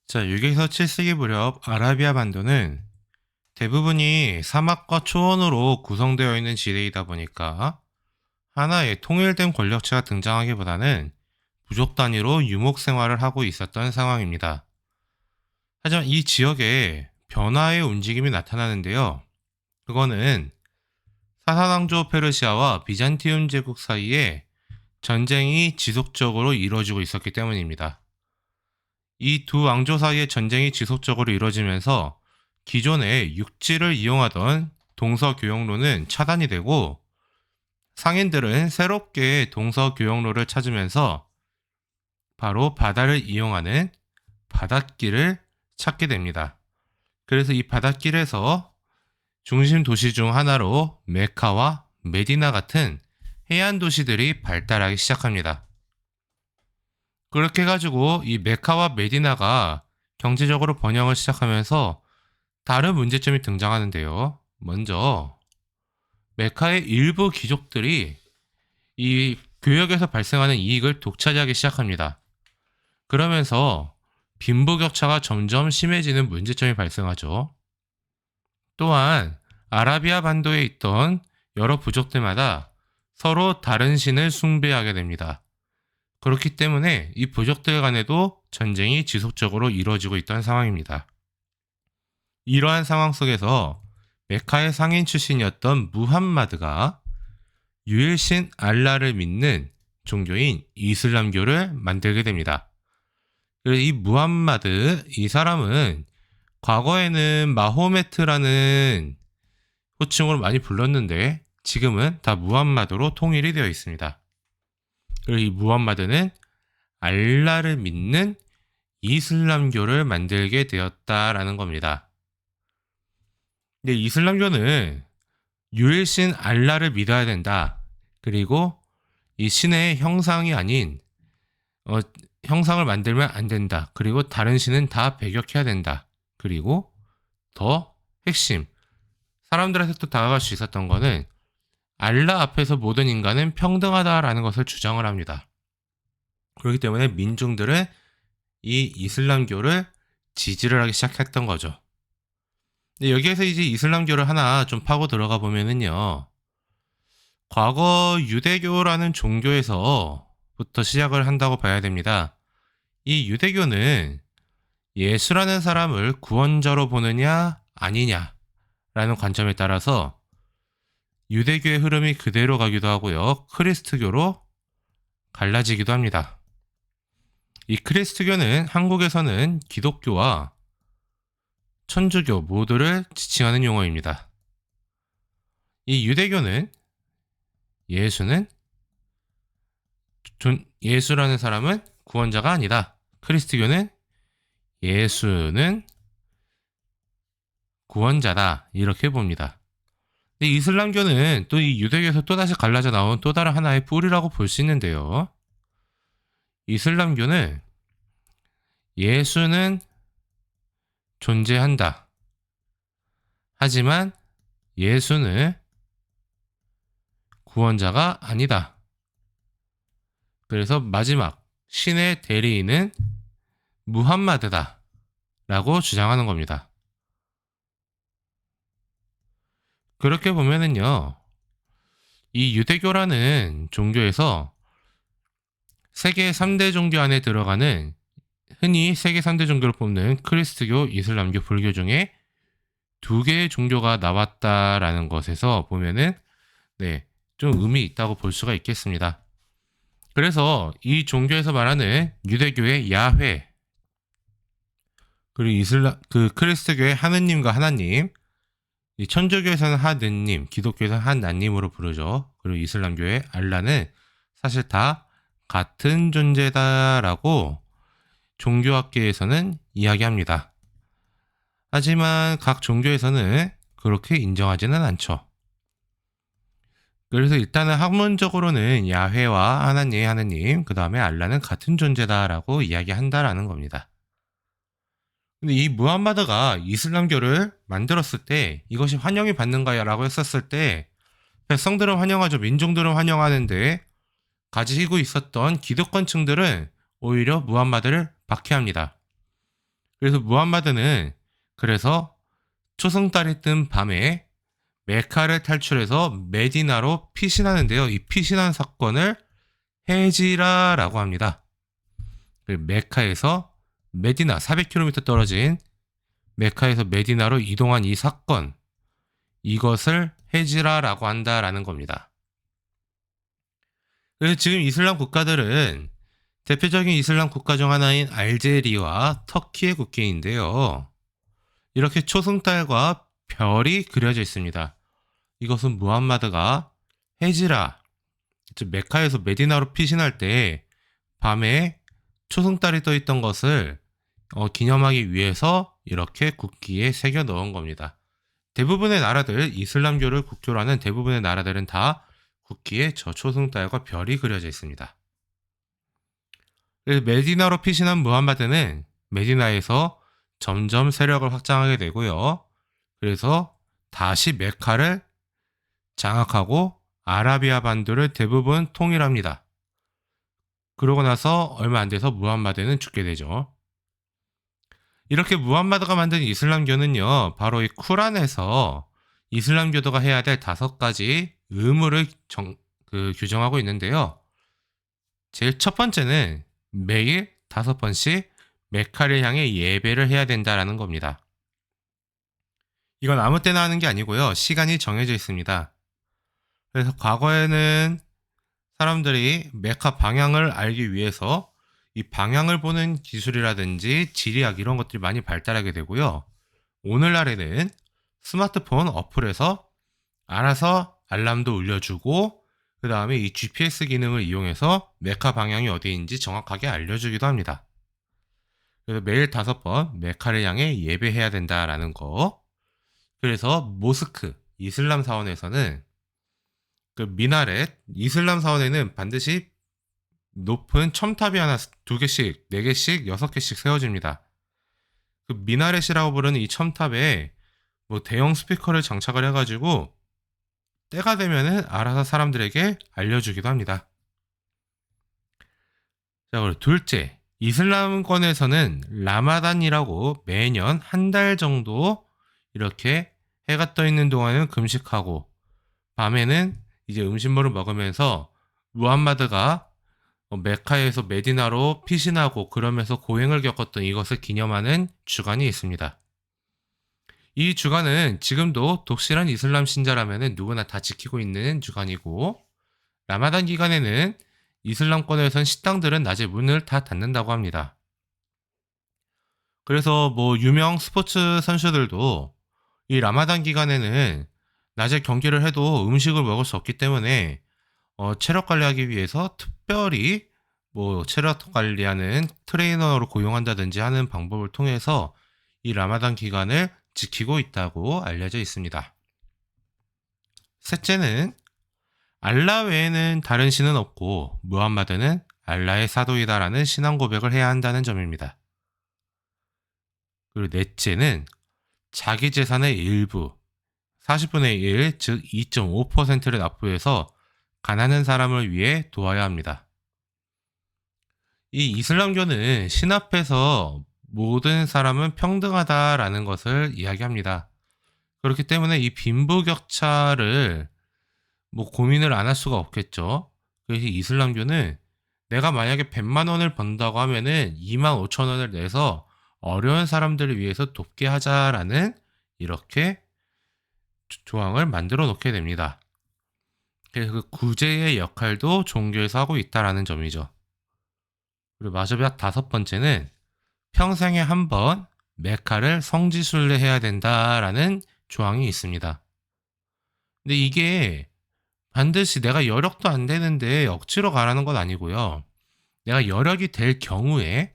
자, 6에서 7세기 무렵 아라비아 반도는 대부분이 사막과 초원으로 구성되어 있는 지대이다 보니까 하나의 통일된 권력체가 등장하기보다는 부족 단위로 유목 생활을 하고 있었던 상황입니다. 하지만 이 지역에 변화의 움직임이 나타나는데요. 그거는 사사왕조 페르시아와 비잔티움 제국 사이에 전쟁이 지속적으로 이루어지고 있었기 때문입니다. 이 두 왕조 사이의 전쟁이 지속적으로 이루어지면서 기존의 육지를 이용하던 동서교역로는 차단이 되고 상인들은 새롭게 동서교역로를 찾으면서 바로 바다를 이용하는 바닷길을 찾게 됩니다. 그래서 이 바닷길에서 중심 도시 중 하나로 메카와 메디나 같은 해안 도시들이 발달하기 시작합니다. 그렇게 해가지고 이 메카와 메디나가 경제적으로 번영을 시작하면서 다른 문제점이 등장하는데요. 먼저 메카의 일부 귀족들이 이 교역에서 발생하는 이익을 독차지하기 시작합니다. 그러면서 빈부격차가 점점 심해지는 문제점이 발생하죠. 또한 아라비아 반도에 있던 여러 부족들마다 서로 다른 신을 숭배하게 됩니다. 그렇기 때문에 이 부족들 간에도 전쟁이 지속적으로 이루어지고 있던 상황입니다. 이러한 상황 속에서 메카의 상인 출신이었던 무함마드가 유일신 알라를 믿는 종교인 이슬람교를 만들게 됩니다. 그래서 이 무함마드, 이 사람은 과거에는 마호메트라는 호칭으로 많이 불렀는데 지금은 다 무함마드로 통일이 되어 있습니다. 그리고 이 무함마드는 알라를 믿는 이슬람교를 만들게 되었다라는 겁니다. 근데 이슬람교는 유일신 알라를 믿어야 된다. 그리고 이 신의 형상이 아닌 형상을 만들면 안 된다. 그리고 다른 신은 다 배격해야 된다. 그리고 더 핵심, 사람들한테 또 다가갈 수 있었던 거는 알라 앞에서 모든 인간은 평등하다라는 것을 주장을 합니다. 그렇기 때문에 민중들은 이 이슬람교를 지지를 하기 시작했던 거죠. 근데 여기에서 이제 이슬람교를 하나 좀 파고 들어가 보면은요. 과거 유대교라는 종교에서부터 시작을 한다고 봐야 됩니다. 이 유대교는 예수라는 사람을 구원자로 보느냐 아니냐라는 관점에 따라서 유대교의 흐름이 그대로 가기도 하고요. 크리스트교로 갈라지기도 합니다. 이 크리스트교는 한국에서는 기독교와 천주교 모두를 지칭하는 용어입니다. 이 유대교는 예수라는 사람은 구원자가 아니다. 크리스트교는 예수는 구원자다. 이렇게 봅니다. 근데 이슬람교는 또 이 유대교에서 또다시 갈라져 나온 또 다른 하나의 뿌리라고 볼 수 있는데요. 이슬람교는 예수는 존재한다. 하지만 예수는 구원자가 아니다. 그래서 마지막 신의 대리인은 무함마드다. 라고 주장하는 겁니다. 그렇게 보면은요, 이 유대교라는 종교에서 세계 3대 종교 안에 들어가는 흔히 세계 3대 종교를 뽑는 크리스트교, 이슬람교, 불교 중에 2개의 종교가 나왔다라는 것에서 보면은 좀 의미 있다고 볼 수가 있겠습니다. 그래서 이 종교에서 말하는 유대교의 야훼, 그리고 크리스트교의 하느님과 하나님, 이 천주교에서는 하느님, 기독교에서는 하나님으로 부르죠. 그리고 이슬람교의 알라는 사실 다 같은 존재다라고 종교학계에서는 이야기합니다. 하지만 각 종교에서는 그렇게 인정하지는 않죠. 그래서 일단은 학문적으로는 야훼와 하나님, 그 다음에 알라는 같은 존재다라고 이야기한다라는 겁니다. 근데 이 무함마드가 이슬람교를 만들었을 때 이것이 환영이 받는가라고 했었을 때 백성들은 환영하죠. 민중들은 환영하는데 가지고 있었던 기득권층들은 오히려 무함마드를 박해합니다. 그래서 무함마드는 그래서 초승달이 뜬 밤에 메카를 탈출해서 메디나로 피신하는데요. 이 피신한 사건을 헤지라라고 합니다. 메카에서 메디나 400km 떨어진 메카에서 메디나로 이동한 이 사건, 이것을 헤지라라고 한다라는 겁니다. 그래서 지금 이슬람 국가들은 대표적인 이슬람 국가 중 하나인 알제리와 터키의 국기인데요. 이렇게 초승달과 별이 그려져 있습니다. 이것은 무함마드가 헤지라, 즉 메카에서 메디나로 피신할 때 밤에 초승달이 떠 있던 것을 기념하기 위해서 이렇게 국기에 새겨 넣은 겁니다. 대부분의 나라들, 이슬람교를 국교로 하는 대부분의 나라들은 다 국기에 저 초승달과 별이 그려져 있습니다. 그래서 메디나로 피신한 무함마드는 메디나에서 점점 세력을 확장하게 되고요. 그래서 다시 메카를 장악하고 아라비아 반도를 대부분 통일합니다. 그러고 나서 얼마 안 돼서 무함마드는 죽게 되죠. 이렇게 무함마드가 만든 이슬람교는요, 바로 이 쿠란에서 이슬람교도가 해야 될 5가지 의무를 규정하고 있는데요. 제일 첫 번째는 매일 5번씩 메카를 향해 예배를 해야 된다라는 겁니다. 이건 아무 때나 하는 게 아니고요. 시간이 정해져 있습니다. 그래서 과거에는 사람들이 메카 방향을 알기 위해서 이 방향을 보는 기술이라든지 지리학 이런 것들이 많이 발달하게 되고요. 오늘날에는 스마트폰 어플에서 알아서 알람도 울려주고 그 다음에 이 GPS 기능을 이용해서 메카 방향이 어디인지 정확하게 알려주기도 합니다. 그래서 매일 5번 메카를 향해 예배해야 된다라는 거. 그래서 모스크, 이슬람 사원에서는 그 미나렛, 이슬람 사원에는 반드시 높은 첨탑이 하나, 2개씩, 4개씩, 6개씩 세워집니다. 그 미나렛이라고 부르는 이 첨탑에 뭐 대형 스피커를 장착을 해가지고 때가 되면은 알아서 사람들에게 알려주기도 합니다. 자, 그리고 둘째, 이슬람권에서는 라마단이라고 매년 1달 정도 이렇게 해가 떠 있는 동안은 금식하고 밤에는 이제 음식물을 먹으면서 무함마드가 메카에서 메디나로 피신하고 그러면서 고행을 겪었던 이것을 기념하는 주간이 있습니다. 이 주간은 지금도 독실한 이슬람 신자라면 누구나 다 지키고 있는 주간이고, 라마단 기간에는 이슬람권에선 식당들은 낮에 문을 다 닫는다고 합니다. 그래서 뭐 유명 스포츠 선수들도 이 라마단 기간에는 낮에 경기를 해도 음식을 먹을 수 없기 때문에 체력 관리하기 위해서 특별히 뭐 체력 관리하는 트레이너를 고용한다든지 하는 방법을 통해서 이 라마단 기간을 지키고 있다고 알려져 있습니다. 셋째는 알라 외에는 다른 신은 없고 무함마드는 알라의 사도이다라는 신앙 고백을 해야 한다는 점입니다. 그리고 넷째는 자기 재산의 일부 40분의 1, 즉 2.5%를 납부해서 가난한 사람을 위해 도와야 합니다. 이 이슬람교는 신 앞에서 모든 사람은 평등하다라는 것을 이야기합니다. 그렇기 때문에 이 빈부격차를 뭐 고민을 안 할 수가 없겠죠. 그래서 이슬람교는 내가 만약에 100만 원을 번다고 하면은 2만 5천 원을 내서 어려운 사람들을 위해서 돕게 하자라는 이렇게 조항을 만들어 놓게 됩니다. 그래서 그 구제의 역할도 종교에서 하고 있다라는 점이죠. 그리고 마지막 5번째는 평생에 한 번 메카를 성지순례해야 된다라는 조항이 있습니다. 근데 이게 반드시 내가 여력도 안 되는데 억지로 가라는 건 아니고요. 내가 여력이 될 경우에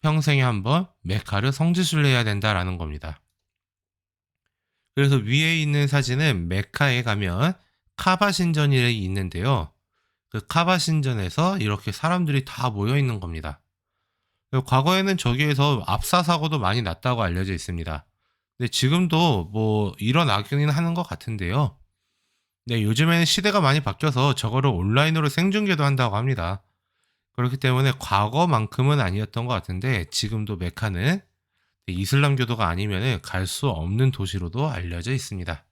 평생에 한 번 메카를 성지순례해야 된다라는 겁니다. 그래서 위에 있는 사진은 메카에 가면 카바 신전이 있는데요. 그 카바 신전에서 이렇게 사람들이 다 모여 있는 겁니다. 과거에는 저기에서 압사 사고도 많이 났다고 알려져 있습니다. 근데 지금도 뭐 일어나기는 하는 것 같은데요. 네, 요즘에는 시대가 많이 바뀌어서 저거를 온라인으로 생중계도 한다고 합니다. 그렇기 때문에 과거만큼은 아니었던 것 같은데 지금도 메카는 이슬람교도가 아니면 갈 수 없는 도시로도 알려져 있습니다.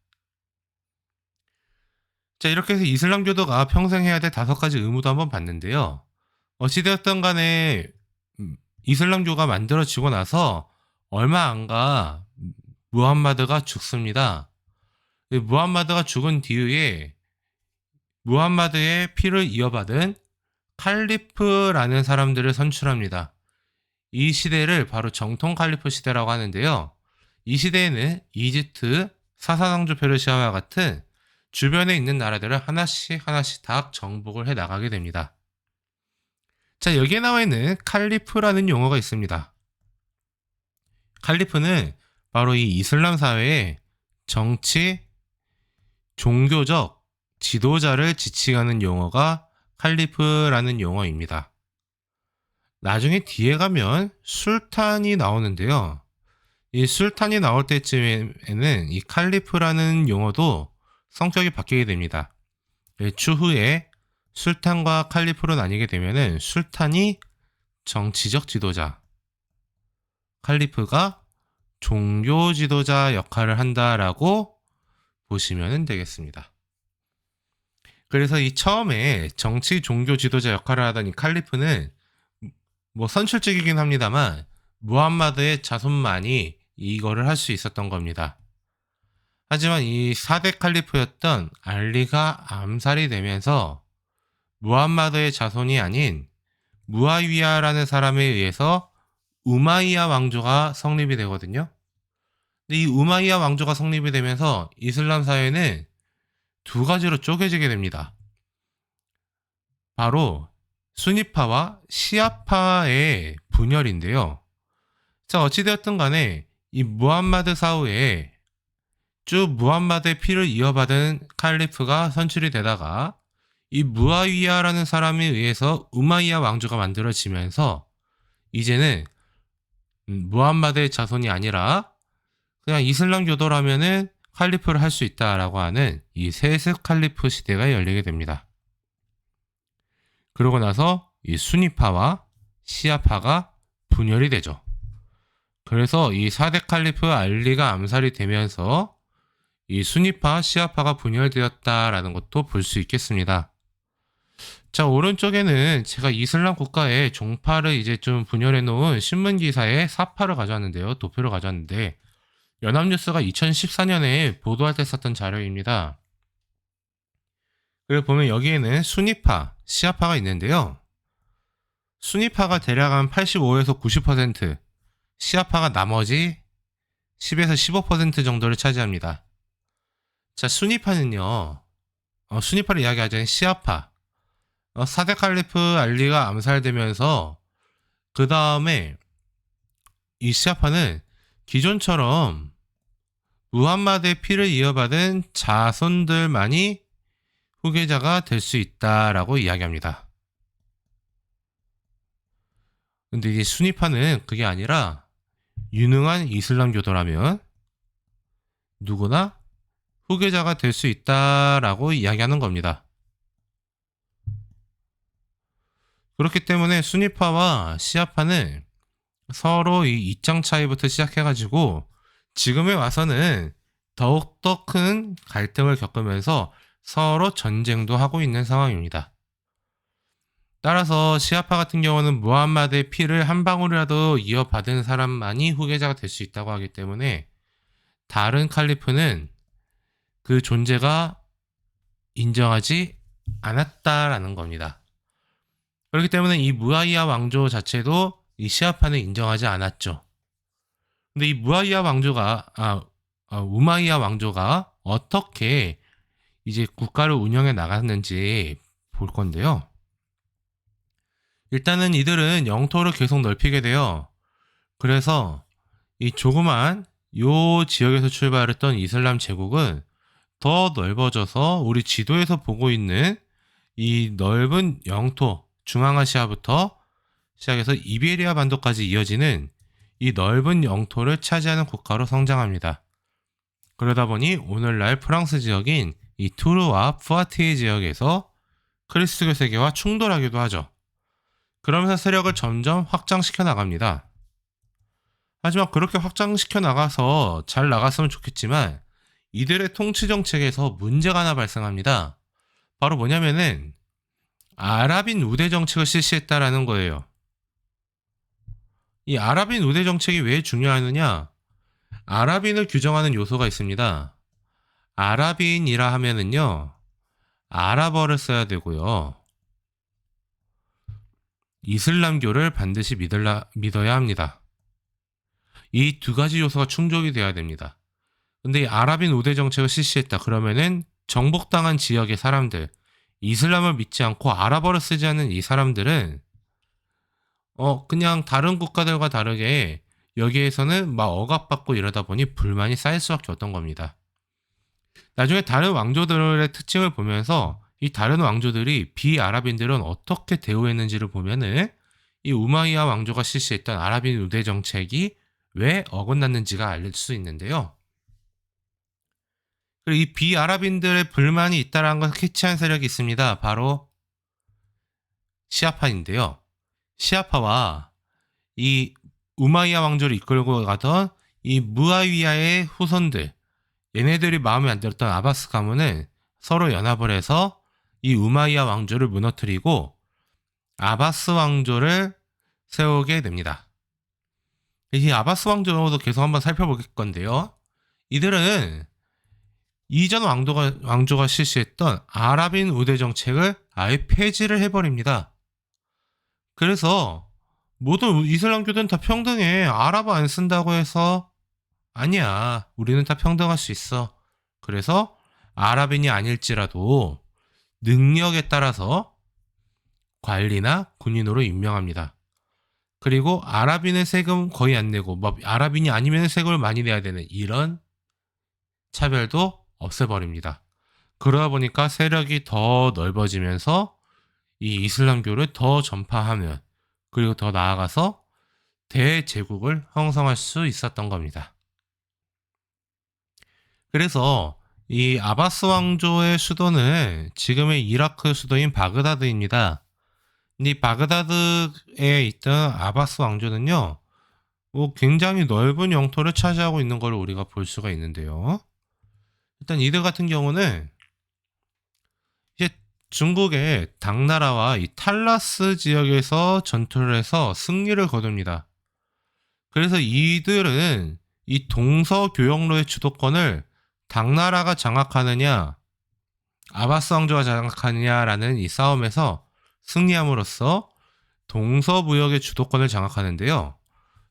자, 이렇게 해서 이슬람교도가 평생 해야 될 5가지 의무도 한번 봤는데요. 어찌되었든 간에 이슬람교가 만들어지고 나서 얼마 안 가 무함마드가 죽습니다. 무함마드가 죽은 뒤에 무함마드의 피를 이어받은 칼리프라는 사람들을 선출합니다. 이 시대를 바로 정통 칼리프 시대라고 하는데요. 이 시대에는 이집트, 사사왕조 페르시아와 같은 주변에 있는 나라들을 하나씩 다 정복을 해 나가게 됩니다. 자, 여기에 나와 있는 칼리프라는 용어가 있습니다. 칼리프는 바로 이 이슬람 사회의 정치, 종교적 지도자를 지칭하는 용어가 칼리프라는 용어입니다. 나중에 뒤에 가면 술탄이 나오는데요. 이 술탄이 나올 때쯤에는 이 칼리프라는 용어도 성격이 바뀌게 됩니다. 추후에 술탄과 칼리프로 나뉘게 되면은 술탄이 정치적 지도자, 칼리프가 종교 지도자 역할을 한다라고 보시면 되겠습니다. 그래서 이 처음에 정치 종교 지도자 역할을 하던 이 칼리프는 선출직이긴 합니다만 무함마드의 자손만이 이거를 할 수 있었던 겁니다. 하지만 이 4대 칼리프였던 알리가 암살이 되면서 무함마드의 자손이 아닌 무아위야라는 사람에 의해서 우마이야 왕조가 성립이 되거든요. 근데 이 우마이야 왕조가 성립이 되면서 이슬람 사회는 2가지로 쪼개지게 됩니다. 바로 수니파와 시아파의 분열인데요. 자, 어찌되었든 간에 이 무함마드 사후에 쭉 무함마드의 피를 이어받은 칼리프가 선출이 되다가 이 무아위야라는 사람에 의해서 우마이야 왕조가 만들어지면서 이제는 무함마드의 자손이 아니라 그냥 이슬람 교도라면은 칼리프를 할 수 있다라고 하는 이 세습 칼리프 시대가 열리게 됩니다. 그러고 나서 이 수니파와 시아파가 분열이 되죠. 그래서 이 4대 칼리프 알리가 암살이 되면서 이 수니파, 시아파가 분열되었다라는 것도 볼 수 있겠습니다. 자, 오른쪽에는 제가 이슬람 국가의 종파를 이제 좀 분열해 놓은 신문 기사의 사파를 가져왔는데요. 도표를 가져왔는데 연합뉴스가 2014년에 보도할 때 썼던 자료입니다. 그리고 보면 여기에는 수니파, 시아파가 있는데요. 수니파가 대략 한 85에서 90%, 시아파가 나머지 10에서 15% 정도를 차지합니다. 자, 수니파는요. 수니파를 이야기하자면 시아파. 4대 칼리프 알리가 암살되면서 그 다음에 이 시아파는 기존처럼 무함마드의 피를 이어받은 자손들만이 후계자가 될 수 있다라고 이야기합니다. 근데 이 수니파는 그게 아니라 유능한 이슬람 교도라면 누구나 후계자가 될 수 있다라고 이야기하는 겁니다. 그렇기 때문에 수니파와 시아파는 서로 이 입장 차이부터 시작해가지고 지금에 와서는 더욱더 큰 갈등을 겪으면서 서로 전쟁도 하고 있는 상황입니다. 따라서 시아파 같은 경우는 무함마드의 피를 한 방울이라도 이어받은 사람만이 후계자가 될 수 있다고 하기 때문에 다른 칼리프는 그 존재가 인정하지 않았다라는 겁니다. 그렇기 때문에 이 무아이야 왕조 자체도 이 시아파는 인정하지 않았죠. 근데 이 무아이야 왕조가 우마이야 왕조가 어떻게 이제 국가를 운영해 나갔는지 볼 건데요. 일단은 이들은 영토를 계속 넓히게 돼요. 그래서 이 조그만 요 지역에서 출발했던 이슬람 제국은 더 넓어져서 우리 지도에서 보고 있는 이 넓은 영토, 중앙아시아부터 시작해서 이베리아 반도까지 이어지는 이 넓은 영토를 차지하는 국가로 성장합니다. 그러다 보니 오늘날 프랑스 지역인 이 투르와 푸아티에 지역에서 크리스토교 세계와 충돌하기도 하죠. 그러면서 세력을 점점 확장시켜 나갑니다. 하지만 그렇게 확장시켜 나가서 잘 나갔으면 좋겠지만 이들의 통치 정책에서 문제가 하나 발생합니다. 바로 뭐냐면은 아랍인 우대 정책을 실시했다라는 거예요. 이 아랍인 우대 정책이 왜 중요하느냐? 아랍인을 규정하는 요소가 있습니다. 아랍인이라 하면은요, 아랍어를 써야 되고요. 이슬람교를 반드시 믿어야 합니다. 이 두 가지 요소가 충족이 돼야 됩니다. 근데 이 아랍인 우대 정책을 실시했다. 그러면은 정복당한 지역의 사람들, 이슬람을 믿지 않고 아랍어를 쓰지 않는 이 사람들은 그냥 다른 국가들과 다르게 여기에서는 막 억압받고 이러다 보니 불만이 쌓일 수밖에 없던 겁니다. 나중에 다른 왕조들의 특징을 보면서 이 다른 왕조들이 비아랍인들은 어떻게 대우했는지를 보면은 이 우마이야 왕조가 실시했던 아랍인 우대 정책이 왜 어긋났는지가 알 수 있는데요. 그리고 이 비아랍인들의 불만이 있다라는 것을 캐치한 세력이 있습니다. 바로 시아파인데요. 시아파와 이 우마이야 왕조를 이끌고 가던 이 무아위야의 후손들, 얘네들이 마음에 안 들었던 아바스 가문은 서로 연합을 해서 이 우마이야 왕조를 무너뜨리고 아바스 왕조를 세우게 됩니다. 이 아바스 왕조도 계속 한번 살펴볼 건데요. 이들은 이전 왕조가 실시했던 아랍인 우대 정책을 아예 폐지를 해버립니다. 그래서 모든 이슬람교들은 다 평등해. 아랍어 안 쓴다고 해서 아니야. 우리는 다 평등할 수 있어. 그래서 아랍인이 아닐지라도 능력에 따라서 관리나 군인으로 임명합니다. 그리고 아랍인은 세금 거의 안 내고 아랍인이 아니면 세금을 많이 내야 되는 이런 차별도 없애버립니다. 그러다 보니까 세력이 더 넓어지면서 이 이슬람교를 더 전파하면 그리고 더 나아가서 대제국을 형성할 수 있었던 겁니다. 그래서 이 아바스 왕조의 수도는 지금의 이라크 수도인 바그다드입니다. 이 바그다드에 있던 아바스 왕조는요, 굉장히 넓은 영토를 차지하고 있는 걸 우리가 볼 수가 있는데요. 일단 이들 같은 경우는 이제 중국의 당나라와 이 탈라스 지역에서 전투를 해서 승리를 거둡니다. 그래서 이들은 이 동서교역로의 주도권을 당나라가 장악하느냐, 아바스 왕조가 장악하느냐라는 이 싸움에서 승리함으로써 동서무역의 주도권을 장악하는데요.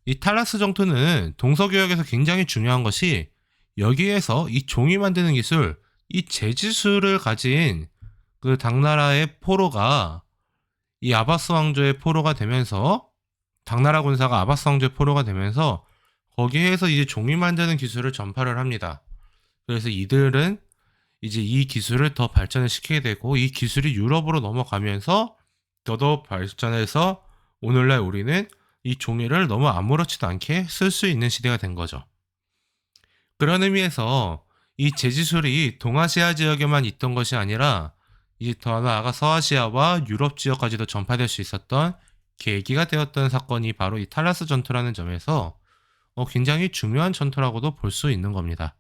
이 탈라스 정토는 동서교역에서 굉장히 중요한 것이 여기에서 이 종이 만드는 기술, 이 재지술을 가진 그 당나라의 포로가 이 아바스 왕조의 포로가 되면서 당나라 군사가 아바스 왕조의 포로가 되면서 거기에서 이제 종이 만드는 기술을 전파를 합니다. 그래서 이들은 이제 이 기술을 더 발전을 시키게 되고 이 기술이 유럽으로 넘어가면서 더더욱 발전해서 오늘날 우리는 이 종이를 너무 아무렇지도 않게 쓸 수 있는 시대가 된 거죠. 그런 의미에서 이 재지술이 동아시아 지역에만 있던 것이 아니라 이제 더 나아가 서아시아와 유럽 지역까지도 전파될 수 있었던 계기가 되었던 사건이 바로 이 탈라스 전투라는 점에서 굉장히 중요한 전투라고도 볼 수 있는 겁니다.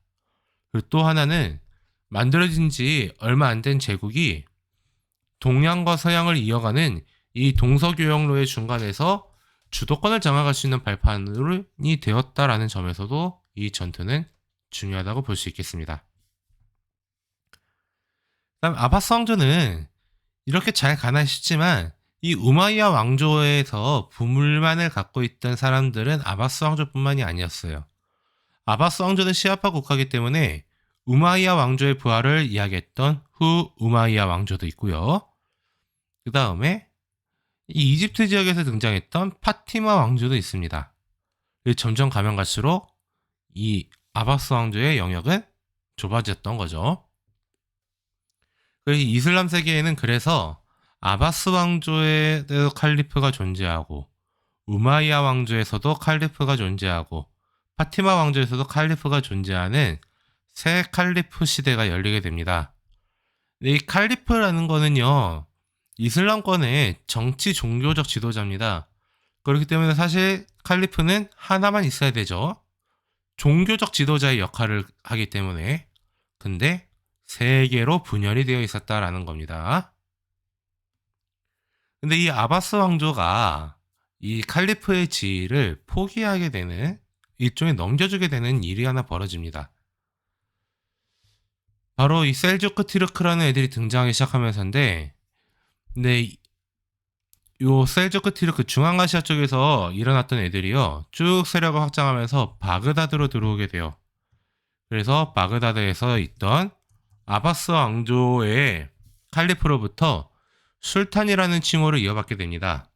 그리고 또 하나는 만들어진 지 얼마 안 된 제국이 동양과 서양을 이어가는 이 동서교역로의 중간에서 주도권을 장악할 수 있는 발판이 되었다라는 점에서도 이 전투는 중요하다고 볼 수 있겠습니다. 그다음 아바스 왕조는 이렇게 잘 가나 싶지만 이 우마이야 왕조에서 부물만을 갖고 있던 사람들은 아바스 왕조뿐만이 아니었어요. 아바스 왕조는 시아파 국가이기 때문에 우마이야 왕조의 부활을 이야기했던 후 우마이야 왕조도 있고요. 그 다음에 이 이집트 지역에서 등장했던 파티마 왕조도 있습니다. 점점 가면 갈수록 이 아바스 왕조의 영역은 좁아졌던 거죠. 그래서 이슬람 세계에는 그래서 아바스 왕조에도 칼리프가 존재하고 우마이야 왕조에서도 칼리프가 존재하고 파티마 왕조에서도 칼리프가 존재하는 새 칼리프 시대가 열리게 됩니다. 이 칼리프라는 거는요, 이슬람권의 정치 종교적 지도자입니다. 그렇기 때문에 사실 칼리프는 하나만 있어야 되죠. 종교적 지도자의 역할을 하기 때문에. 근데 세 개로 분열이 되어 있었다라는 겁니다. 근데 이 아바스 왕조가 이 칼리프의 지위를 포기하게 되는, 일종의 넘겨주게 되는 일이 하나 벌어집니다. 바로 이 셀주크 티르크라는 애들이 등장하기 시작하면서인데, 근데 요 셀주크 티르크 중앙아시아 쪽에서 일어났던 애들이요, 쭉 세력을 확장하면서 바그다드로 들어오게 돼요. 그래서 바그다드에서 있던 아바스 왕조의 칼리프로부터 술탄이라는 칭호를 이어받게 됩니다.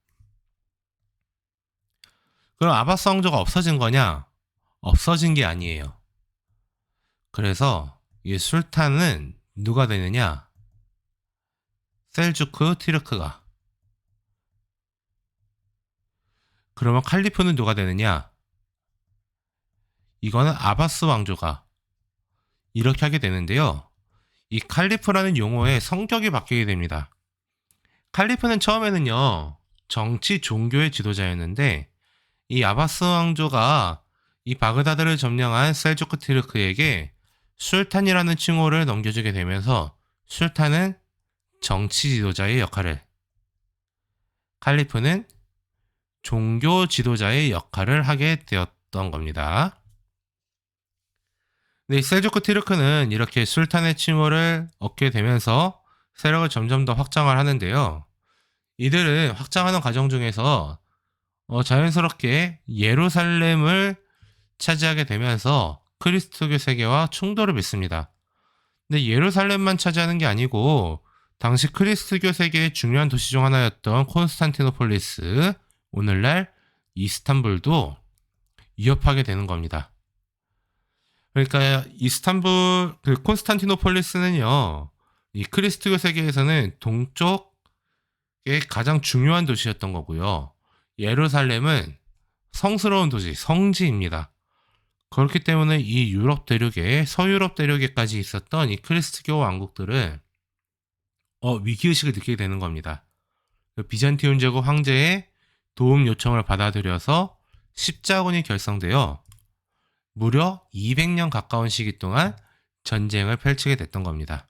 그럼 아바스 왕조가 없어진 거냐? 없어진 게 아니에요. 그래서 이 술탄은 누가 되느냐? 셀주크 티르크가. 그러면 칼리프는 누가 되느냐? 이거는 아바스 왕조가. 이렇게 하게 되는데요. 이 칼리프라는 용어의 성격이 바뀌게 됩니다. 칼리프는 처음에는요, 정치 종교의 지도자였는데, 이 아바스 왕조가 이 바그다드를 점령한 셀주크 티르크에게 술탄이라는 칭호를 넘겨주게 되면서 술탄은 정치 지도자의 역할을, 칼리프는 종교 지도자의 역할을 하게 되었던 겁니다. 네, 셀주크 티르크는 이렇게 술탄의 칭호를 얻게 되면서 세력을 점점 더 확장을 하는데요. 이들을 확장하는 과정 중에서 자연스럽게 예루살렘을 차지하게 되면서 그리스도교 세계와 충돌을 빚습니다. 근데 예루살렘만 차지하는 게 아니고 당시 그리스도교 세계의 중요한 도시 중 하나였던 콘스탄티노폴리스, 오늘날 이스탄불도 위협하게 되는 겁니다. 그러니까 이스탄불, 콘스탄티노폴리스는요, 이 그리스도교 세계에서는 동쪽의 가장 중요한 도시였던 거고요. 예루살렘은 성스러운 도시, 성지입니다. 그렇기 때문에 이 유럽 대륙에, 서유럽 대륙에까지 있었던 이 그리스도교 왕국들은 위기의식을 느끼게 되는 겁니다. 비잔티움 제국 황제의 도움 요청을 받아들여서 십자군이 결성되어 무려 200년 가까운 시기 동안 전쟁을 펼치게 됐던 겁니다.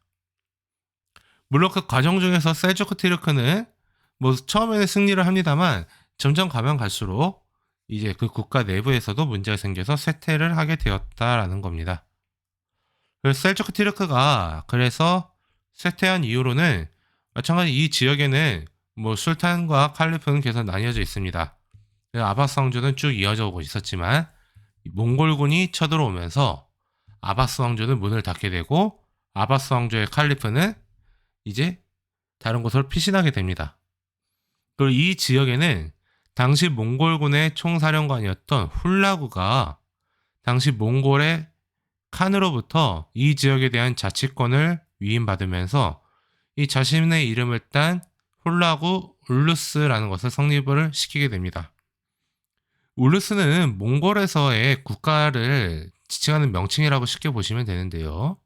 물론 그 과정 중에서 셀주크 티르크는 처음에는 승리를 합니다만 점점 가면 갈수록 이제 그 국가 내부에서도 문제가 생겨서 쇠퇴를 하게 되었다라는 겁니다. 셀주크 티르크가 그래서 쇠퇴한 이후로는 마찬가지 이 지역에는 술탄과 칼리프는 계속 나뉘어져 있습니다. 아바스 왕조는 쭉 이어져 오고 있었지만 몽골군이 쳐들어오면서 아바스 왕조는 문을 닫게 되고 아바스 왕조의 칼리프는 이제 다른 곳으로 피신하게 됩니다. 그리고 이 지역에는 당시 몽골군의 총사령관이었던 훌라구가 당시 몽골의 칸으로부터 이 지역에 대한 자치권을 위임받으면서 이 자신의 이름을 딴 훌라구 울루스라는 것을 성립을 시키게 됩니다. 울루스는 몽골에서의 국가를 지칭하는 명칭이라고 쉽게 보시면 되는데요.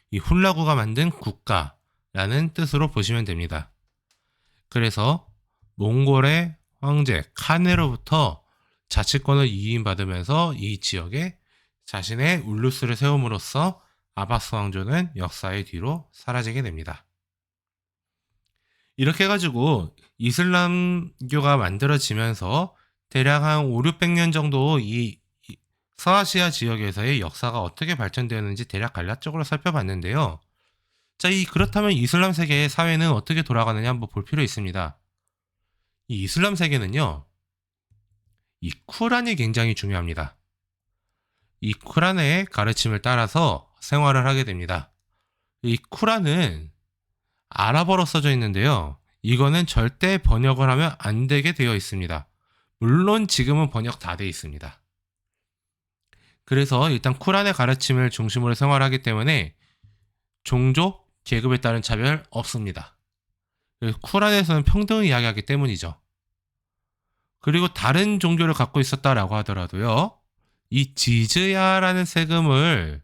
이 훌라구가 만든 국가라는 뜻으로 보시면 됩니다. 그래서 몽골의 황제 칸으로부터 자치권을 위임받으면서 이 지역에 자신의 울루스를 세움으로써 아바스 왕조는 역사의 뒤로 사라지게 됩니다. 이렇게 해가지고 이슬람교가 만들어지면서 대략 한 5, 600년 정도 이 서아시아 지역에서의 역사가 어떻게 발전되었는지 대략 간략적으로 살펴봤는데요. 자, 그렇다면 이슬람 세계의 사회는 어떻게 돌아가느냐 한번 볼 필요 있습니다. 이 이슬람 세계는요, 이 쿠란이 굉장히 중요합니다. 이 쿠란의 가르침을 따라서 생활을 하게 됩니다. 이 쿠란은 아랍어로 써져 있는데요. 이거는 절대 번역을 하면 안 되게 되어 있습니다. 물론 지금은 번역 다 되어 있습니다. 그래서 일단 쿠란의 가르침을 중심으로 생활하기 때문에 종족, 계급에 따른 차별 없습니다. 쿠란에서는 평등을 이야기하기 때문이죠. 그리고 다른 종교를 갖고 있었다라고 하더라도요, 이 지즈야라는 세금을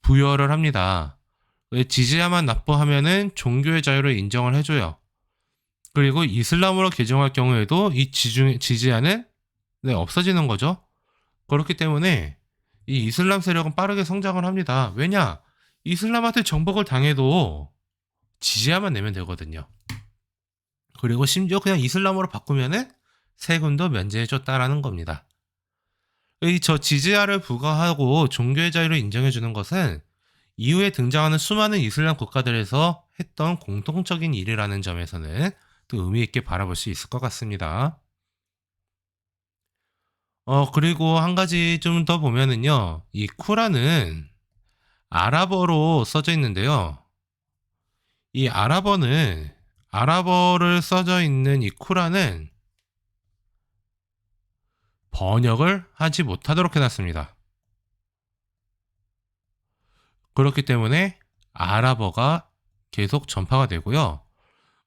부여를 합니다. 지즈야만 납부하면은 종교의 자유를 인정을 해줘요. 그리고 이슬람으로 개종할 경우에도 이 지지야는 없어지는 거죠. 그렇기 때문에 이 이슬람 세력은 빠르게 성장을 합니다. 왜냐? 이슬람한테 정복을 당해도 지지야만 내면 되거든요. 그리고 심지어 그냥 이슬람으로 바꾸면은 세금도 면제해줬다라는 겁니다. 저 지지야를 부과하고 종교의 자유를 인정해주는 것은 이후에 등장하는 수많은 이슬람 국가들에서 했던 공통적인 일이라는 점에서는 또 의미 있게 바라볼 수 있을 것 같습니다. 그리고 한 가지 좀 더 보면은요, 이 쿠란은 아랍어로 써져 있는데요. 이 아랍어를 써져 있는 이 쿠란은 번역을 하지 못하도록 해놨습니다. 그렇기 때문에 아랍어가 계속 전파가 되고요.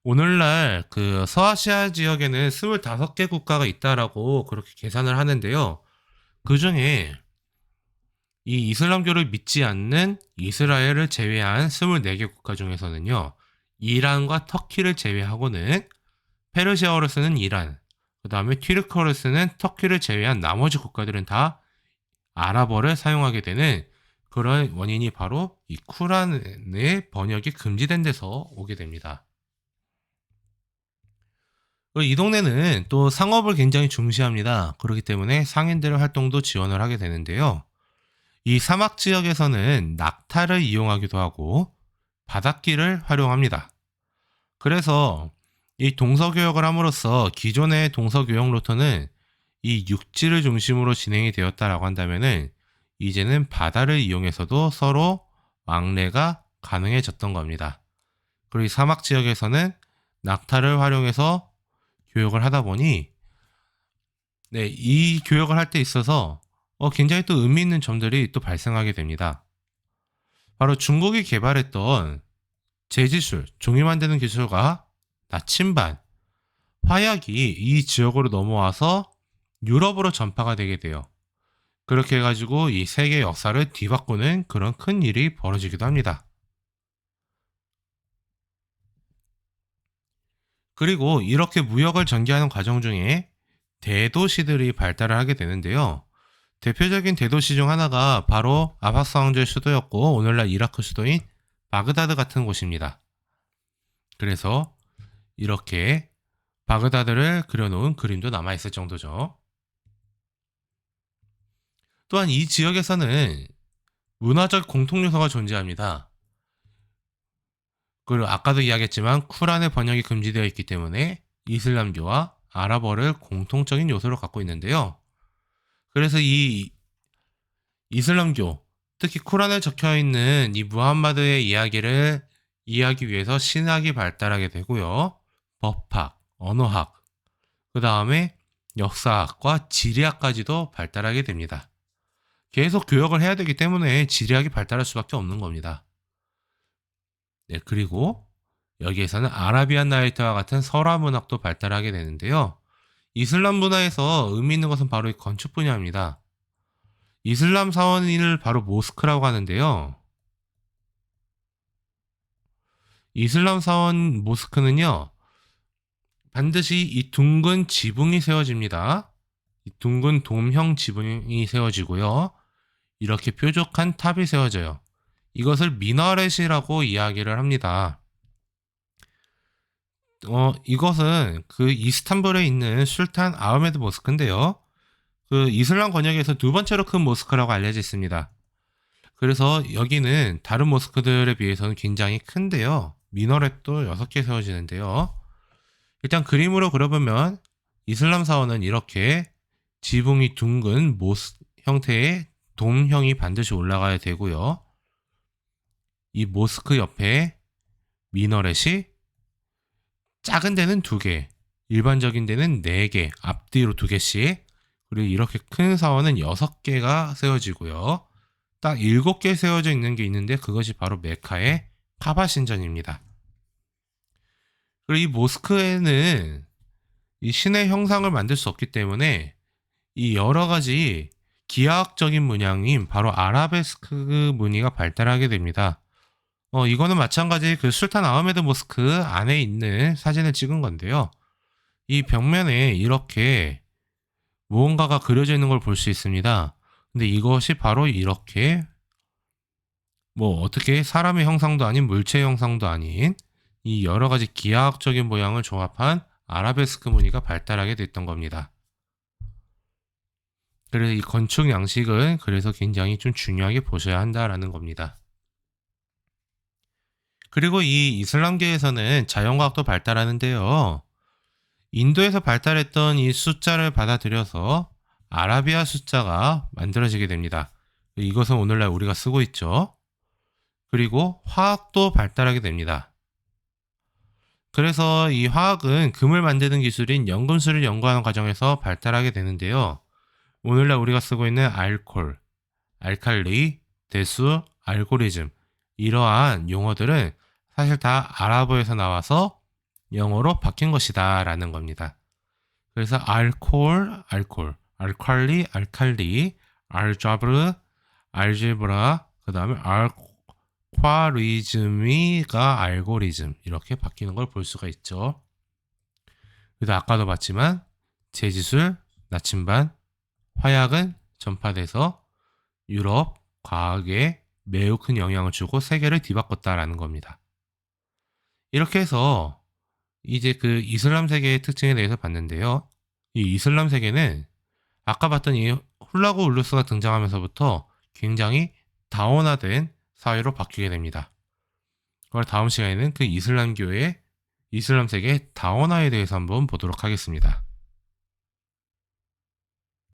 오늘날 그 서아시아 지역에는 25개 국가가 있다라고 그렇게 계산을 하는데요. 그 중에 이 이슬람교를 믿지 않는 이스라엘을 제외한 24개 국가 중에서는요. 이란과 터키를 제외하고는 페르시아어를 쓰는 이란, 그 다음에 튀르크어를 쓰는 터키를 제외한 나머지 국가들은 다 아랍어를 사용하게 되는 그런 원인이 바로 이 쿠란의 번역이 금지된 데서 오게 됩니다. 이 동네는 또 상업을 굉장히 중시합니다. 그렇기 때문에 상인들의 활동도 지원을 하게 되는데요. 이 사막 지역에서는 낙타를 이용하기도 하고 바닷길을 활용합니다. 그래서 이 동서교역을 함으로써 기존의 동서교역 루트는 이 육지를 중심으로 진행이 되었다라고 한다면은 이제는 바다를 이용해서도 서로 왕래가 가능해졌던 겁니다. 그리고 이 사막 지역에서는 낙타를 활용해서 교역을 하다 보니 이 교역을 할 때 있어서 굉장히 또 의미 있는 점들이 또 발생하게 됩니다. 바로 중국이 개발했던 재지술, 종이 만드는 기술과 나침반, 화약이 이 지역으로 넘어와서 유럽으로 전파가 되게 돼요. 그렇게 해가지고 이 세계 역사를 뒤바꾸는 그런 큰 일이 벌어지기도 합니다. 그리고 이렇게 무역을 전개하는 과정 중에 대도시들이 발달을 하게 되는데요. 대표적인 대도시 중 하나가 바로 아바스 왕조의 수도였고 오늘날 이라크 수도인 바그다드 같은 곳입니다. 그래서 이렇게 바그다드를 그려놓은 그림도 남아있을 정도죠. 또한 이 지역에서는 문화적 공통 요소가 존재합니다. 그리고 아까도 이야기했지만 쿠란의 번역이 금지되어 있기 때문에 이슬람교와 아랍어를 공통적인 요소로 갖고 있는데요. 그래서 이 이슬람교, 특히 쿠란에 적혀있는 이 무함마드의 이야기를 이해하기 위해서 신학이 발달하게 되고요. 법학, 언어학, 그 다음에 역사학과 지리학까지도 발달하게 됩니다. 계속 교역을 해야 되기 때문에 지리학이 발달할 수밖에 없는 겁니다. 그리고 여기에서는 아라비안 나이트와 같은 설화 문학도 발달하게 되는데요. 이슬람 문화에서 의미 있는 것은 바로 이 건축 분야입니다. 이슬람 사원을 바로 모스크라고 하는데요. 이슬람 사원 모스크는요. 반드시 이 둥근 지붕이 세워집니다. 이 둥근 돔형 지붕이 세워지고요. 이렇게 뾰족한 탑이 세워져요. 이것을 미나렛이라고 이야기를 합니다. 이것은 그 이스탄불에 있는 술탄 아흐메드 모스크인데요. 그 이슬람 권역에서 두 번째로 큰 모스크라고 알려져 있습니다. 그래서 여기는 다른 모스크들에 비해서는 굉장히 큰데요. 미너렛도 6개 세워지는데요. 일단 그림으로 그려보면 이슬람 사원은 이렇게 지붕이 둥근 형태의 돔형이 반드시 올라가야 되고요. 이 모스크 옆에 미너렛이 작은 데는 2개, 일반적인 데는 4개, 앞뒤로 2개씩, 그리고 이렇게 큰 사원은 6개가 세워지고요. 딱 7개 세워져 있는 게 있는데 그것이 바로 메카의 카바 신전입니다. 그리고 이 모스크에는 이 신의 형상을 만들 수 없기 때문에 이 여러 가지 기하학적인 문양인 바로 아라베스크 무늬가 발달하게 됩니다. 이거는 마찬가지 그 술탄 아흐메드 모스크 안에 있는 사진을 찍은 건데요. 이 벽면에 이렇게 무언가가 그려져 있는 걸 볼 수 있습니다. 근데 이것이 바로 이렇게 어떻게 사람의 형상도 아닌 물체의 형상도 아닌 이 여러 가지 기하학적인 모양을 조합한 아라베스크 무늬가 발달하게 됐던 겁니다. 그래서 이 건축 양식은 그래서 굉장히 좀 중요하게 보셔야 한다라는 겁니다. 그리고 이 이슬람계에서는 자연과학도 발달하는데요. 인도에서 발달했던 이 숫자를 받아들여서 아라비아 숫자가 만들어지게 됩니다. 이것은 오늘날 우리가 쓰고 있죠. 그리고 화학도 발달하게 됩니다. 그래서 이 화학은 금을 만드는 기술인 연금술을 연구하는 과정에서 발달하게 되는데요. 오늘날 우리가 쓰고 있는 알콜, 알칼리, 대수, 알고리즘 이러한 용어들은 사실 다 아랍어에서 나와서 영어로 바뀐 것이다 라는 겁니다. 그래서 알콜, 알칼리, 알제브라, 그 다음에 콰리즘이가 알고리즘 이렇게 바뀌는 걸 볼 수가 있죠. 그래서 아까도 봤지만 재지술, 나침반, 화약은 전파돼서 유럽 과학에 매우 큰 영향을 주고 세계를 뒤바꿨다라는 겁니다. 이렇게 해서 이제 그 이슬람 세계의 특징에 대해서 봤는데요. 이 이슬람 세계는 아까 봤던 이 훌라구 울루스가 등장하면서부터 굉장히 다원화된 사회로 바뀌게 됩니다. 그걸 다음 시간에는 그 이슬람 세계의 다원화에 대해서 한번 보도록 하겠습니다.